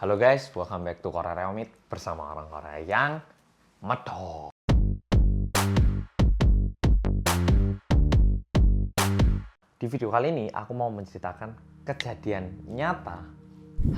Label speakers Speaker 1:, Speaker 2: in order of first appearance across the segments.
Speaker 1: Halo guys, welcome back to Korea Reomit bersama orang Korea yang medok. Di video kali ini aku mau menceritakan kejadian nyata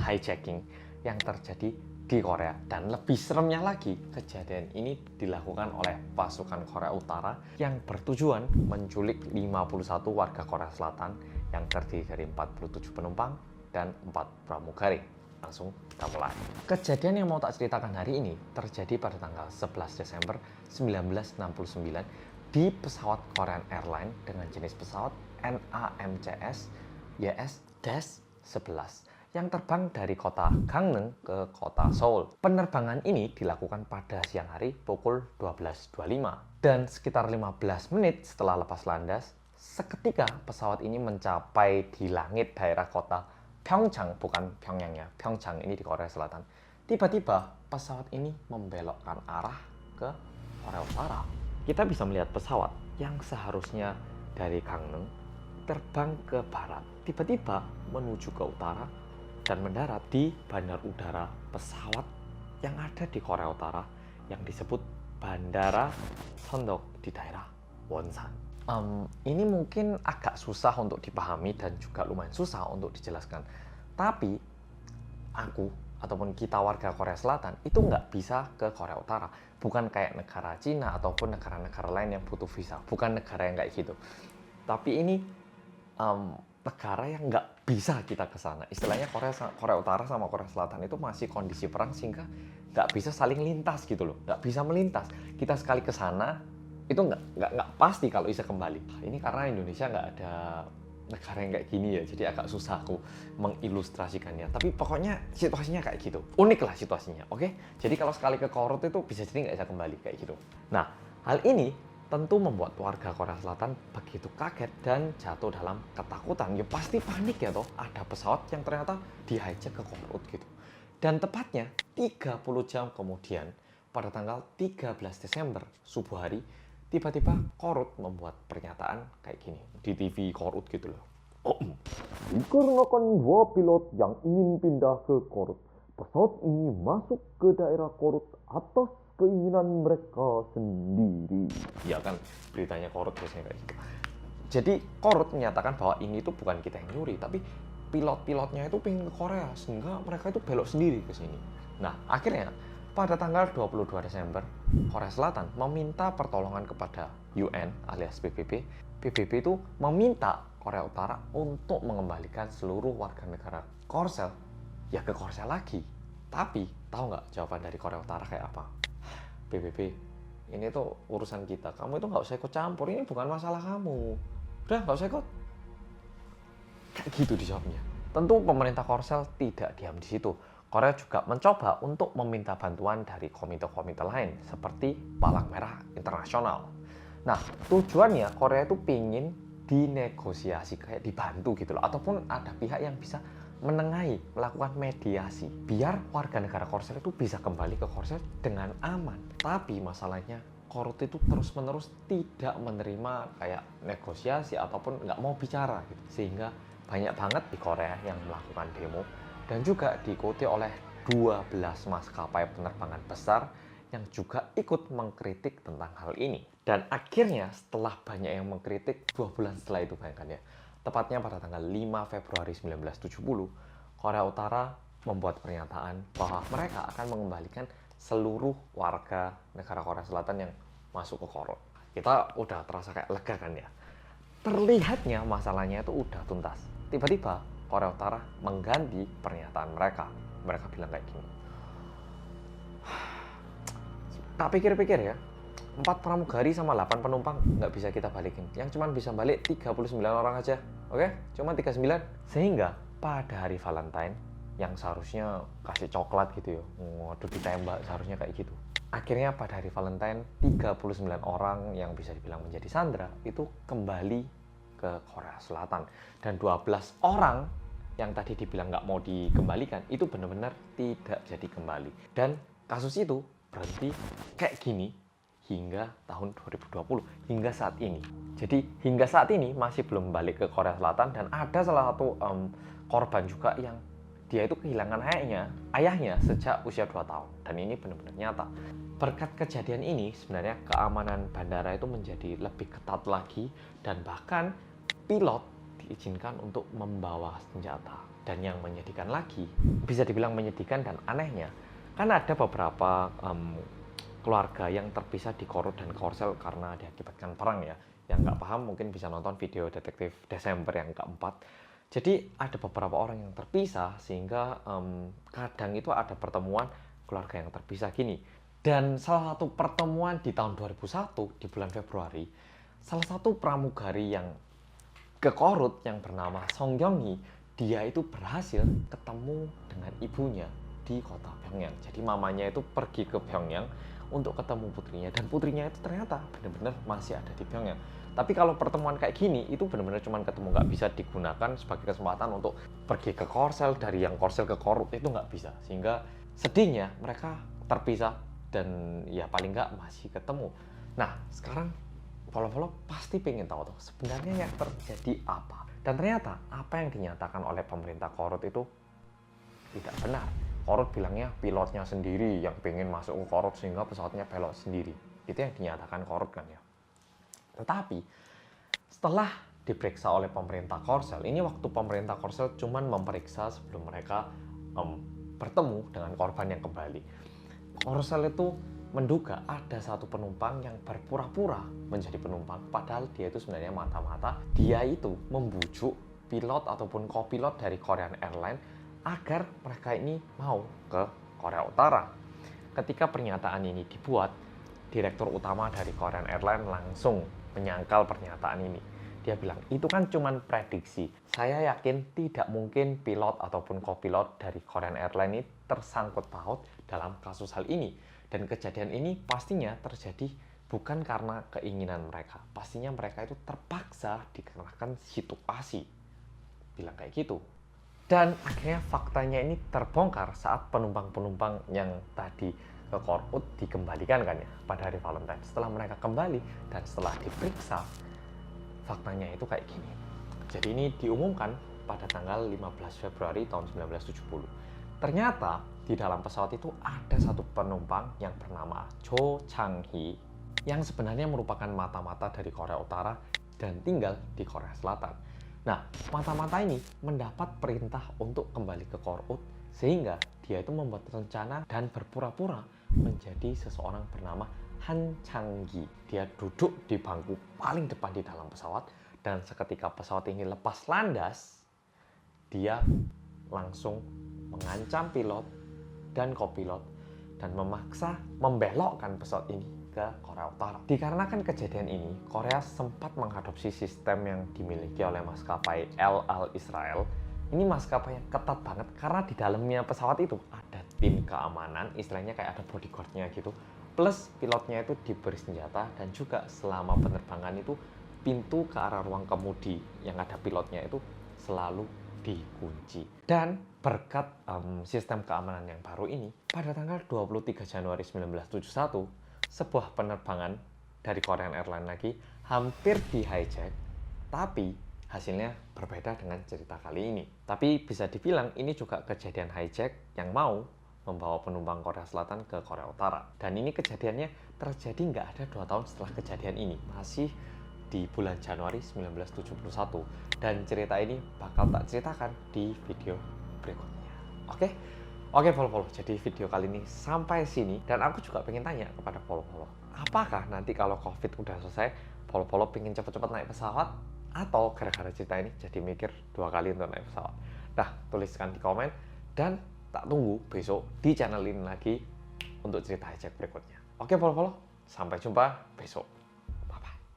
Speaker 1: hijacking yang terjadi di Korea. Dan lebih seremnya lagi, kejadian ini dilakukan oleh pasukan Korea Utara yang bertujuan menculik 51 warga Korea Selatan yang terdiri dari 47 penumpang dan 4 pramugari. Langsung kita mulai. Kejadian yang mau tak ceritakan hari ini terjadi pada tanggal 11 Desember 1969 di pesawat Korean Airlines dengan jenis pesawat NAMCS YS-11 yang terbang dari kota Gangneung ke kota Seoul. Penerbangan ini dilakukan pada siang hari pukul 12.25 dan sekitar 15 menit setelah lepas landas, seketika pesawat ini mencapai di langit daerah kota Pyeongchang, bukan Pyongyang ya, Pyeongchang ini di Korea Selatan. Tiba-tiba pesawat ini membelokkan arah ke Korea Utara. Kita bisa melihat pesawat yang seharusnya dari Gangneung terbang ke barat, tiba-tiba menuju ke utara dan mendarat di bandar udara pesawat yang ada di Korea Utara yang disebut Bandara Sondok di daerah Wonsan. Ini mungkin agak susah untuk dipahami dan juga lumayan susah untuk dijelaskan. Tapi aku ataupun kita warga Korea Selatan itu nggak bisa ke Korea Utara. Bukan kayak negara Cina ataupun negara-negara lain yang butuh visa. Bukan negara yang kayak gitu. Tapi ini negara yang nggak bisa kita ke sana. Istilahnya Korea Utara sama Korea Selatan itu masih kondisi perang sehingga nggak bisa saling lintas gitu loh. Nggak bisa melintas. Kita sekali ke sana itu nggak pasti kalau bisa kembali. Ini karena Indonesia nggak ada negara yang kayak gini ya, jadi agak susah aku mengilustrasikannya. Tapi pokoknya situasinya kayak gitu. Unik lah situasinya, oke? Jadi kalau sekali ke Korut itu bisa jadi nggak bisa kembali kayak gitu. Nah, hal ini tentu membuat warga Korea Selatan begitu kaget dan jatuh dalam ketakutan. Ya pasti panik ya toh, ada pesawat yang ternyata di-hijack ke Korut gitu. Dan tepatnya 30 jam kemudian, pada tanggal 13 Desember subuh hari, tiba-tiba Korut membuat pernyataan kayak gini di TV Korut gitu loh. Dikarenakan dua pilot yang ingin pindah ke Korut, pesawat ini masuk ke daerah Korut atas keinginan mereka sendiri. Ya kan, beritanya Korut biasanya kayak gitu. Jadi Korut menyatakan bahwa ini tuh bukan kita yang nyuri, tapi pilot-pilotnya itu pengen ke Korea sehingga mereka itu belok sendiri ke sini. Nah, akhirnya pada tanggal 22 Desember, Korea Selatan meminta pertolongan kepada UN alias PBB. PBB itu meminta Korea Utara untuk mengembalikan seluruh warga negara Korsel ya ke Korsel lagi. Tapi tahu nggak jawaban dari Korea Utara kayak apa? PBB, ini tuh urusan kita. Kamu itu nggak usah ikut campur. Ini bukan masalah kamu. Udah nggak usah ikut. Kayak gitu dijawabnya. Tentu pemerintah Korsel tidak diam di situ. Korea juga mencoba untuk meminta bantuan dari komite-komite lain seperti Palang Merah Internasional. Nah, tujuannya Korea itu pingin dinegosiasi, kayak dibantu gitu loh. Ataupun ada pihak yang bisa menengahi, melakukan mediasi. Biar warga negara Korsel itu bisa kembali ke Korsel dengan aman. Tapi masalahnya Korut itu terus-menerus tidak menerima kayak negosiasi ataupun nggak mau bicara gitu. Sehingga banyak banget di Korea yang melakukan demo dan juga diikuti oleh 12 maskapai penerbangan besar yang juga ikut mengkritik tentang hal ini. Dan akhirnya setelah banyak yang mengkritik, 2 bulan setelah itu bayangkan ya, tepatnya pada tanggal 5 Februari 1970, Korea Utara membuat pernyataan bahwa mereka akan mengembalikan seluruh warga negara Korea Selatan yang masuk ke Korut. Kita udah terasa kayak lega kan ya. Terlihatnya masalahnya itu udah tuntas. Tiba-tiba Korea Utara mengganti pernyataan mereka. Mereka bilang kayak gini. Tak pikir-pikir ya, 4 pramugari sama 8 penumpang nggak bisa kita balikin. Yang cuma bisa balik 39 orang aja. Oke? Cuma 39. Sehingga pada hari Valentine, yang seharusnya kasih coklat gitu ya. Waduh, ditembak seharusnya kayak gitu. Akhirnya pada hari Valentine, 39 orang yang bisa dibilang menjadi sandera itu kembali ke Korea Selatan. Dan 12 orang yang tadi dibilang nggak mau dikembalikan, itu benar-benar tidak jadi kembali. Dan kasus itu berhenti kayak gini hingga tahun 2020, hingga saat ini. Jadi hingga saat ini masih belum balik ke Korea Selatan dan ada salah satu korban juga yang dia itu kehilangan ayahnya sejak usia 2 tahun. Dan ini benar-benar nyata. Berkat kejadian ini, sebenarnya keamanan bandara itu menjadi lebih ketat lagi, dan bahkan pilot diizinkan untuk membawa senjata. Dan yang menyedihkan lagi, bisa dibilang menyedihkan dan anehnya, kan ada beberapa keluarga yang terpisah di Korut dan Korsel karena diakibatkan perang ya. Yang nggak paham mungkin bisa nonton video Detektif Desember yang keempat. Jadi ada beberapa orang yang terpisah sehingga kadang itu ada pertemuan keluarga yang terpisah gini. Dan salah satu pertemuan di tahun 2001 di bulan Februari, salah satu pramugari yang ke Korut yang bernama Song Yong-hee, dia itu berhasil ketemu dengan ibunya di kota Pyongyang. Jadi mamanya itu pergi ke Pyongyang untuk ketemu putrinya, dan putrinya itu ternyata benar-benar masih ada di Pyongyang. Tapi kalau pertemuan kayak gini itu benar-benar cuma ketemu, nggak bisa digunakan sebagai kesempatan untuk pergi ke Korsel, dari yang Korsel ke Korut itu nggak bisa. Sehingga sedihnya mereka terpisah, dan ya paling nggak masih ketemu. Nah sekarang follow pasti pengen tahu tuh sebenarnya yang terjadi apa. Dan ternyata apa yang dinyatakan oleh pemerintah Korut itu tidak benar. Korut bilangnya pilotnya sendiri yang pengen masuk ke Korut sehingga pesawatnya belok sendiri. Itu yang dinyatakan Korut kan ya. Tetapi setelah diperiksa oleh pemerintah Korsel, ini waktu pemerintah Korsel cuman memeriksa sebelum mereka bertemu dengan korban yang kembali. Korsel itu menduga ada satu penumpang yang berpura-pura menjadi penumpang, padahal dia itu sebenarnya mata-mata dia itu membujuk pilot ataupun kopilot dari Korean Airlines agar mereka ini mau ke Korea Utara. Ketika pernyataan ini dibuat, direktur utama dari Korean Airlines langsung menyangkal pernyataan ini. Dia bilang, itu kan cuma prediksi. Saya yakin tidak mungkin pilot ataupun kopilot dari Korean Airlines ini tersangkut paut dalam kasus hal ini. Dan kejadian ini pastinya terjadi bukan karena keinginan mereka. Pastinya mereka itu terpaksa dikarenakan situasi. Bilang kayak gitu. Dan akhirnya faktanya ini terbongkar saat penumpang-penumpang yang tadi ke Korut dikembalikan kan ya pada hari Valentine. Setelah mereka kembali dan setelah diperiksa, faktanya itu kayak gini. Jadi ini diumumkan pada tanggal 15 Februari tahun 1970. Ternyata di dalam pesawat itu ada satu penumpang yang bernama Cho Chang-hee yang sebenarnya merupakan mata-mata dari Korea Utara dan tinggal di Korea Selatan. Nah, mata-mata ini mendapat perintah untuk kembali ke Korut sehingga dia itu membuat rencana dan berpura-pura menjadi seseorang bernama Han Chang-gi. Dia duduk di bangku paling depan di dalam pesawat, dan seketika pesawat ini lepas landas, dia langsung mengancam pilot dan kopilot dan memaksa membelokkan pesawat ini ke Korea Utara. Dikarenakan kejadian ini, Korea sempat mengadopsi sistem yang dimiliki oleh maskapai El Al Israel. Ini maskapai yang ketat banget karena di dalamnya pesawat itu ada tim keamanan, istilahnya kayak ada bodyguardnya gitu. Plus pilotnya itu diberi senjata, dan juga selama penerbangan itu pintu ke arah ruang kemudi yang ada pilotnya itu selalu dikunci. Dan berkat sistem keamanan yang baru ini, pada tanggal 23 Januari 1971, sebuah penerbangan dari Korean Airlines lagi hampir di-hijack, tapi hasilnya berbeda dengan cerita kali ini. Tapi bisa dibilang ini juga kejadian hijack yang mau membawa penumpang Korea Selatan ke Korea Utara. Dan ini kejadiannya terjadi nggak ada 2 tahun setelah kejadian ini, masih di bulan Januari 1971. Dan cerita ini bakal tak ceritakan di video berikutnya. Oke, follow. Jadi video kali ini sampai sini, dan aku juga pengen tanya kepada follow. Apakah nanti kalau COVID udah selesai, follow pengen cepet-cepet naik pesawat, atau gara-gara cerita ini jadi mikir 2 kali untuk naik pesawat? Nah, tuliskan di komen, dan tak tunggu besok di channel ini lagi untuk cerita hijack berikutnya. Oke, follow. Sampai jumpa besok.